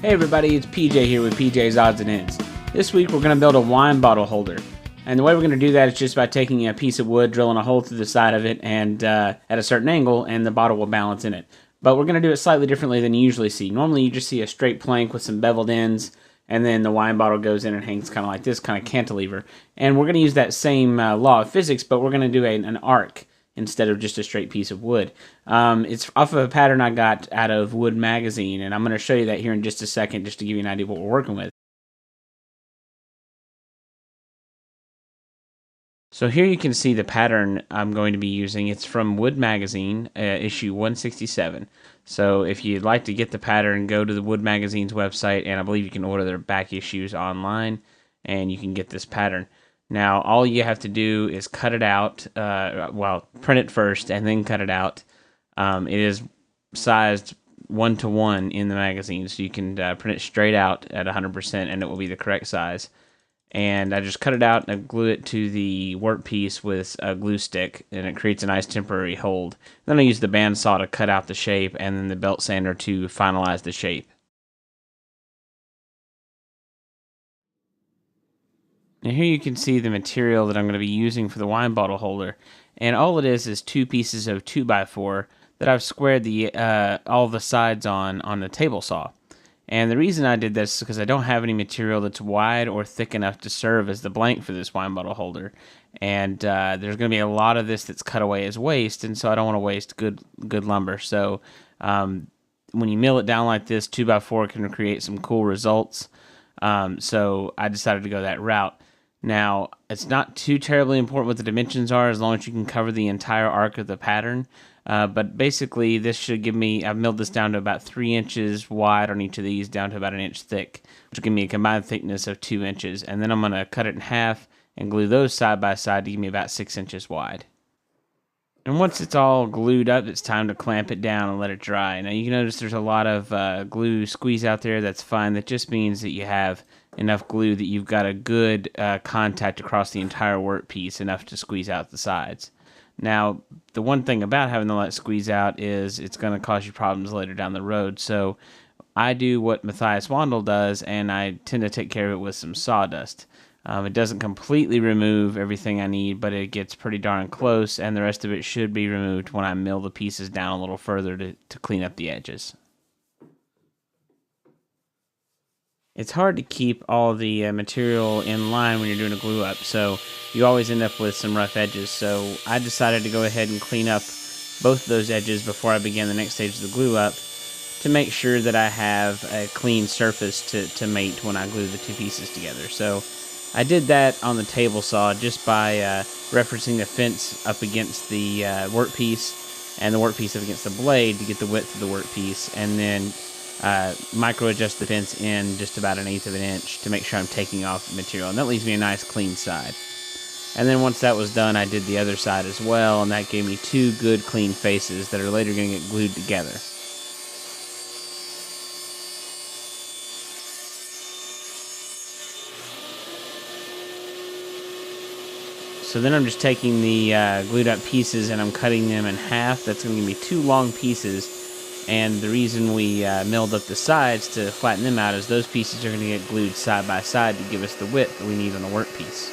Hey everybody, it's PJ here with PJ's Odds and Ends. This week we're going to build a wine bottle holder. And the way we're going to do that is just by taking a piece of wood, drilling a hole through the side of it, and at a certain angle, and the bottle will balance in it. But we're going to do it slightly differently than you usually see. Normally you just see a straight plank with some beveled ends, and then the wine bottle goes in and hangs kind of like this, kind of cantilever. And we're going to use that same law of physics, but we're going to do an arc instead of just a straight piece of wood. It's off of a pattern I got out of Wood Magazine, and I'm going to show you that here in just a second just to give you an idea of what we're working with. So here you can see the pattern I'm going to be using. It's from Wood Magazine, issue 167. So if you'd like to get the pattern, go to the Wood Magazine's website, and I believe you can order their back issues online, and you can get this pattern. Now, all you have to do is cut it out, print it first and then cut it out. It is sized 1-to-1 in the magazine, so you can print it straight out at 100% and it will be the correct size. And I just cut it out and I glue it to the workpiece with a glue stick, and it creates a nice temporary hold. Then I use the bandsaw to cut out the shape, and then the belt sander to finalize the shape. Now here you can see the material that I'm going to be using for the wine bottle holder, and all it is 2 pieces of 2x4 that I've squared all the sides on the table saw. And the reason I did this is because I don't have any material that's wide or thick enough to serve as the blank for this wine bottle holder, and there's going to be a lot of this that's cut away as waste, and so I don't want to waste good lumber. So when you mill it down like this, 2x4 can create some cool results. So I decided to go that route. Now, it's not too terribly important what the dimensions are as long as you can cover the entire arc of the pattern. But basically, this should give me, I've milled this down to about 3 inches wide on each of these, down to about 1 inch thick, which will give me a combined thickness of 2 inches. And then I'm going to cut it in half and glue those side by side to give me about 6 inches wide. And once it's all glued up, it's time to clamp it down and let it dry. Now you can notice there's a lot of glue squeeze out there. That's fine. That just means that you have enough glue that you've got a good contact across the entire workpiece, enough to squeeze out the sides. Now, the one thing about having the light squeeze out is it's going to cause you problems later down the road. So I do what Matthias Wandel does, and I tend to take care of it with some sawdust. It doesn't completely remove everything I need, but it gets pretty darn close, and the rest of it should be removed when I mill the pieces down a little further to clean up the edges. It's hard to keep all the material in line when you're doing a glue up, so you always end up with some rough edges. So I decided to go ahead and clean up both of those edges before I began the next stage of the glue up to make sure that I have a clean surface to mate when I glue the 2 pieces together. So I did that on the table saw just by referencing the fence up against the workpiece and the workpiece up against the blade to get the width of the workpiece, and then micro adjust the fence in just about 1/8 of an inch to make sure I'm taking off the material, and that leaves me a nice clean side. And then once that was done, I did the other side as well, and that gave me 2 good clean faces that are later going to get glued together. So then I'm just taking the glued up pieces and I'm cutting them in half. That's going to give me 2 long pieces. And the reason we milled up the sides to flatten them out is those pieces are going to get glued side by side to give us the width that we need on the workpiece.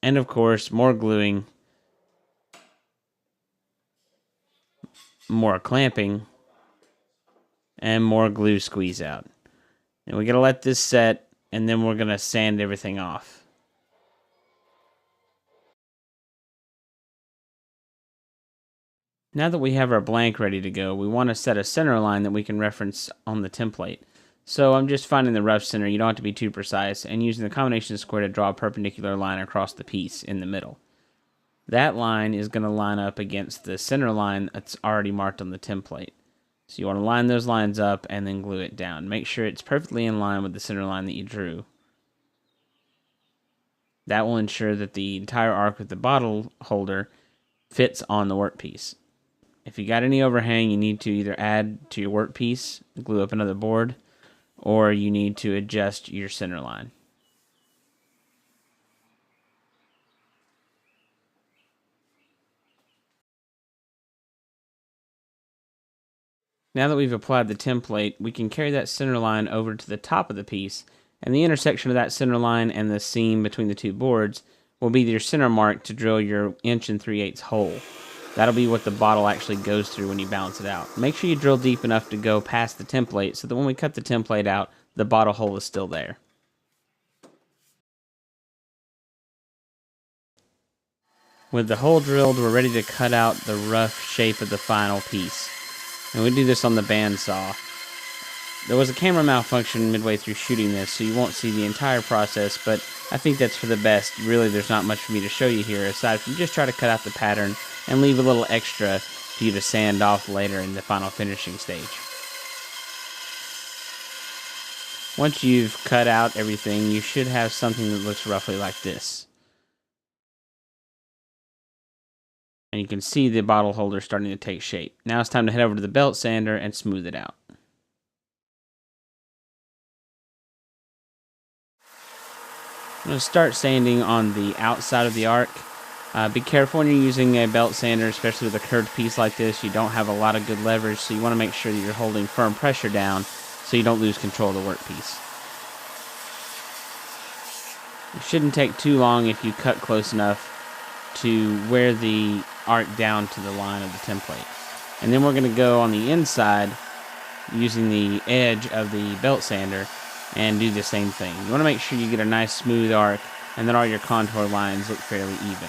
And of course, more gluing, more clamping, and more glue squeeze out. And we're going to let this set, and then we're going to sand everything off. Now that we have our blank ready to go, we want to set a center line that we can reference on the template. So I'm just finding the rough center, you don't have to be too precise, and using the combination square to draw a perpendicular line across the piece in the middle. That line is going to line up against the center line that's already marked on the template. So you want to line those lines up and then glue it down. Make sure it's perfectly in line with the center line that you drew. That will ensure that the entire arc of the bottle holder fits on the workpiece. If you got any overhang, you need to either add to your workpiece, glue up another board, or you need to adjust your center line. Now that we've applied the template, we can carry that center line over to the top of the piece, and the intersection of that center line and the seam between the two boards will be your center mark to drill your 1 3/8 hole. That'll be what the bottle actually goes through when you balance it out. Make sure you drill deep enough to go past the template so that when we cut the template out, the bottle hole is still there. With the hole drilled, we're ready to cut out the rough shape of the final piece. And we do this on the bandsaw. There was a camera malfunction midway through shooting this, so you won't see the entire process, but I think that's for the best. Really, there's not much for me to show you here, aside from just try to cut out the pattern and leave a little extra for you to sand off later in the final finishing stage. Once you've cut out everything, you should have something that looks roughly like this. And you can see the bottle holder starting to take shape. Now it's time to head over to the belt sander and smooth it out. I'm going to start sanding on the outside of the arc. Be careful when you're using a belt sander, especially with a curved piece like this. You don't have a lot of good leverage, so you want to make sure that you're holding firm pressure down so you don't lose control of the workpiece. It shouldn't take too long if you cut close enough to wear the arc down to the line of the template. And then we're going to go on the inside using the edge of the belt sander and do the same thing. You want to make sure you get a nice smooth arc and that all your contour lines look fairly even.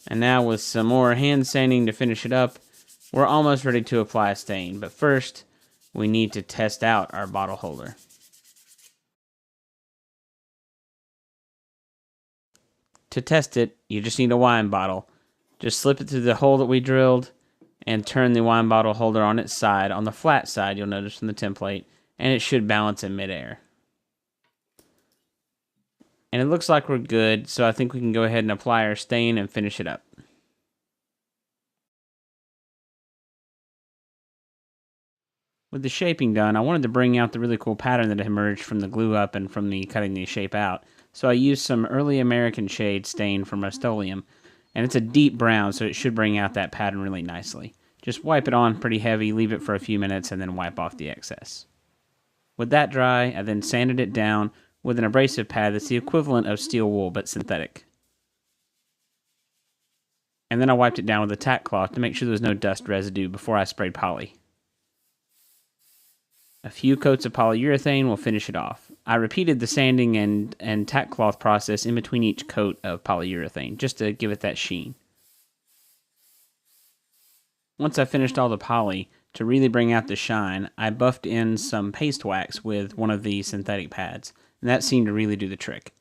And now with some more hand sanding to finish it up, we're almost ready to apply a stain. But first, we need to test out our bottle holder. To test it, you just need a wine bottle. Just slip it through the hole that we drilled and turn the wine bottle holder on its side, on the flat side, you'll notice from the template, and it should balance in midair. And it looks like we're good, so I think we can go ahead and apply our stain and finish it up. With the shaping done, I wanted to bring out the really cool pattern that emerged from the glue up and from the cutting the shape out. So I used some early American shade stain from Rust-Oleum, and it's a deep brown, so it should bring out that pattern really nicely. Just wipe it on pretty heavy, leave it for a few minutes, and then wipe off the excess. With that dry, I then sanded it down with an abrasive pad that's the equivalent of steel wool but synthetic. And then I wiped it down with a tack cloth to make sure there was no dust residue before I sprayed poly. A few coats of polyurethane will finish it off. I repeated the sanding and tack cloth process in between each coat of polyurethane, just to give it that sheen. Once I finished all the poly, to really bring out the shine, I buffed in some paste wax with one of the synthetic pads, and that seemed to really do the trick.